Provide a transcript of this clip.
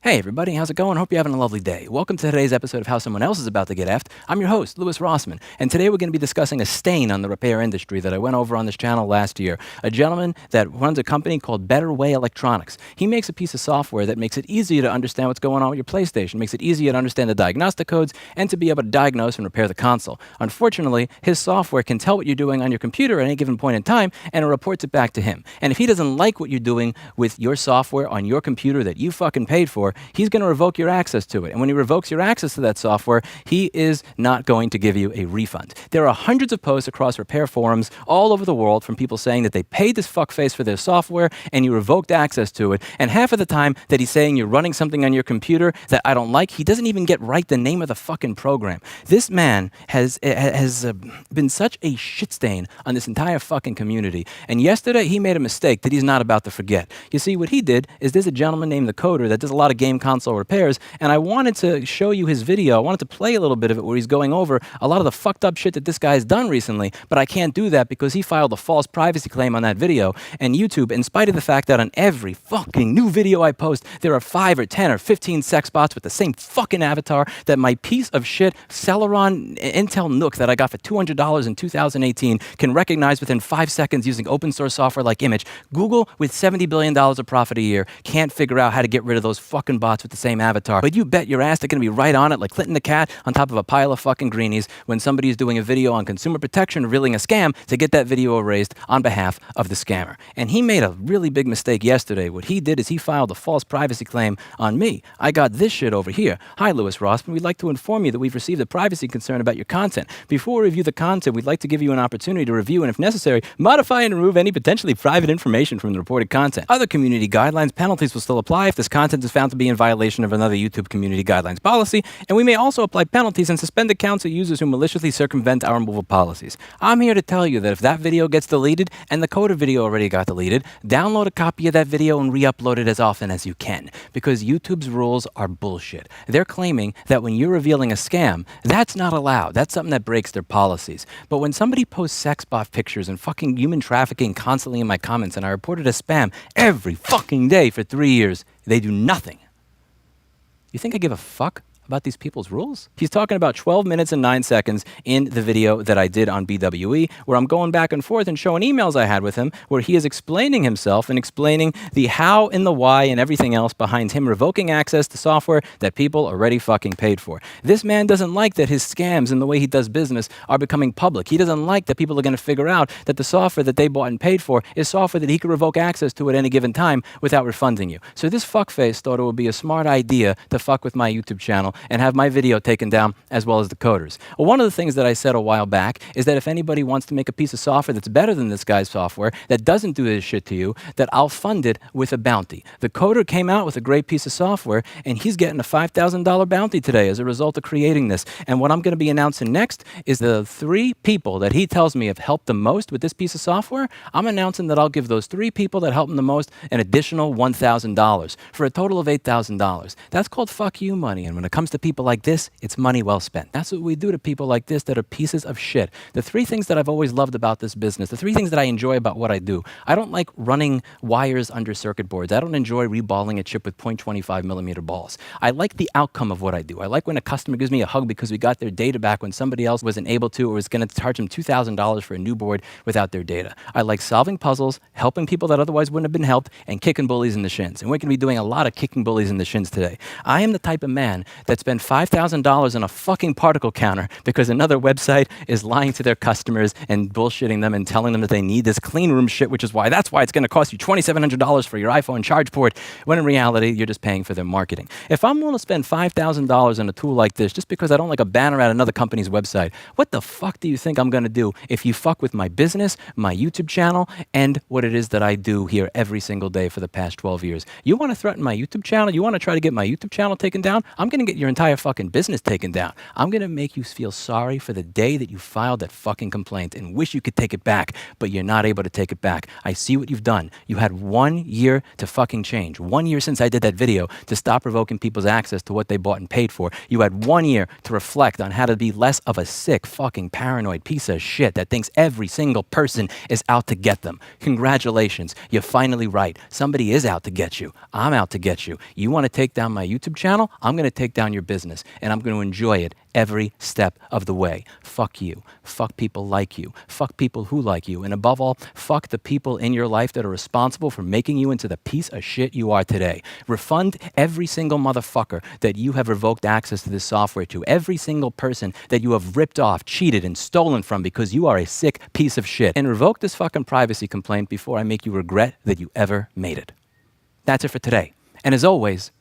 Hey everybody, how's it going? Hope you're having a lovely day. Welcome to today's episode of How Someone Else is About to Get Effed. I'm your host, Rossman, and today we're going to be discussing a stain on the repair industry that I went over on this channel last year. A gentleman that runs a company called BwE Electronics. He makes a piece of software that makes it easier to understand what's going on with your PlayStation, makes it easier to understand the diagnostic codes, and to be able to diagnose and repair the console. Unfortunately, his software can tell what you're doing on your computer at any given point in time, and it reports it back to him. And if he doesn't like what you're doing with your software on your computer that you fucking paid for, he's going to revoke your access to it. And when he revokes your access to that software, he is not going to give you a refund. There are hundreds of posts across repair forums all over the world from people saying that they paid this fuckface for their software and you revoked access to it. And half of the time that he's saying you're running something on your computer that I don't like, he doesn't even get right the name of the fucking program. This man has been such a shit stain on this entire fucking community. And yesterday he made a mistake that he's not about to forget. You see, what he did is there's a gentleman named The Coder that does a lot of game console repairs, and I wanted to show you his video. I wanted to play a little bit of it where he's going over a lot of the fucked up shit that this guy's done recently, but I can't do that because he filed a false privacy claim on that video. And YouTube, in spite of the fact that on every fucking new video I post, there are 5 or 10 or 15 sex bots with the same fucking avatar that my piece of shit Celeron Intel Nook that I got for $200 in 2018 can recognize within 5 seconds using open source software like Image. Google, with $70 billion of profit a year, can't figure out how to get rid of those fucking bots with the same avatar. But you bet your ass they're going to be right on it like Clinton the cat on top of a pile of fucking greenies when somebody is doing a video on consumer protection revealing a scam to get that video erased on behalf of the scammer. And he made a really big mistake yesterday. What he did is he filed a false privacy claim on me. I got this shit over here. Hi, Rossman. We'd like to inform you that we've received a privacy concern about your content. Before we review the content, we'd like to give you an opportunity to review and, if necessary, modify and remove any potentially private information from the reported content. Other community guidelines, penalties will still apply if this content is found to be in violation of another YouTube community guidelines policy, and we may also apply penalties and suspend accounts of users who maliciously circumvent our removal policies. I'm here to tell you that if that video gets deleted, and the Coder video already got deleted, download a copy of that video and re-upload it as often as you can, because YouTube's rules are bullshit. They're claiming that when you're revealing a scam, that's not allowed. That's something that breaks their policies. But when somebody posts sex bot pictures and fucking human trafficking constantly in my comments, and I report it as spam every fucking day for 3 years, they do nothing. You think I give a fuck about these people's rules? He's talking about 12 minutes and 9 seconds in the video that I did on BwE, where I'm going back and forth and showing emails I had with him, where he is explaining himself and explaining the how and the why and everything else behind him revoking access to software that people already fucking paid for. This man doesn't like that his scams and the way he does business are becoming public. He doesn't like that people are going to figure out that the software that they bought and paid for is software that he could revoke access to at any given time without refunding you. So this fuckface thought it would be a smart idea to fuck with my YouTube channel and have my video taken down as well as the Coders. Well, one of the things that I said a while back is that if anybody wants to make a piece of software that's better than this guy's software, that doesn't do this shit to you, that I'll fund it with a bounty. The Coder came out with a great piece of software, and he's getting a $5,000 bounty today as a result of creating this. And what I'm going to be announcing next is the 3 people that he tells me have helped the most with this piece of software. I'm announcing that I'll give those 3 people that helped him the most an additional $1,000 for a total of $8,000. That's called fuck you money. And when it comes to people like this, it's money well spent. That's what we do to people like this that are pieces of shit. The 3 things that I've always loved about this business, the 3 things that I enjoy about what I do. I don't like running wires under circuit boards. I don't enjoy reballing a chip with 0.25 millimeter balls. I like the outcome of what I do. I like when a customer gives me a hug because we got their data back when somebody else wasn't able to, or was going to charge them $2,000 for a new board without their data. I like solving puzzles, helping people that otherwise wouldn't have been helped, and kicking bullies in the shins. And we're going to be doing a lot of kicking bullies in the shins today. I am the type of man that spent $5,000 on a fucking particle counter because another website is lying to their customers and bullshitting them and telling them that they need this clean room shit, which is why that's why it's going to cost you $2,700 for your iPhone charge port, when in reality, you're just paying for their marketing. If I'm willing to spend $5,000 on a tool like this just because I don't like a banner at another company's website, what the fuck do you think I'm going to do if you fuck with my business, my YouTube channel, and what it is that I do here every single day for the past 12 years? You want to threaten my YouTube channel? You want to try to get my YouTube channel taken down? I'm going to get your entire fucking business taken down. I'm going to make you feel sorry for the day that you filed that fucking complaint and wish you could take it back, but you're not able to take it back. I see what you've done. You had 1 year to fucking change. 1 year since I did that video to stop revoking people's access to what they bought and paid for. You had 1 year to reflect on how to be less of a sick, fucking paranoid piece of shit that thinks every single person is out to get them. Congratulations. You're finally right. Somebody is out to get you. I'm out to get you. You want to take down my YouTube channel? I'm going to take down your business, and I'm going to enjoy it every step of the way. Fuck you. Fuck people like you. Fuck people who like you. And above all, fuck the people in your life that are responsible for making you into the piece of shit you are today. Refund every single motherfucker that you have revoked access to this software to. Every single person that you have ripped off, cheated, and stolen from because you are a sick piece of shit. And revoke this fucking privacy complaint before I make you regret that you ever made it. That's it for today. And as always,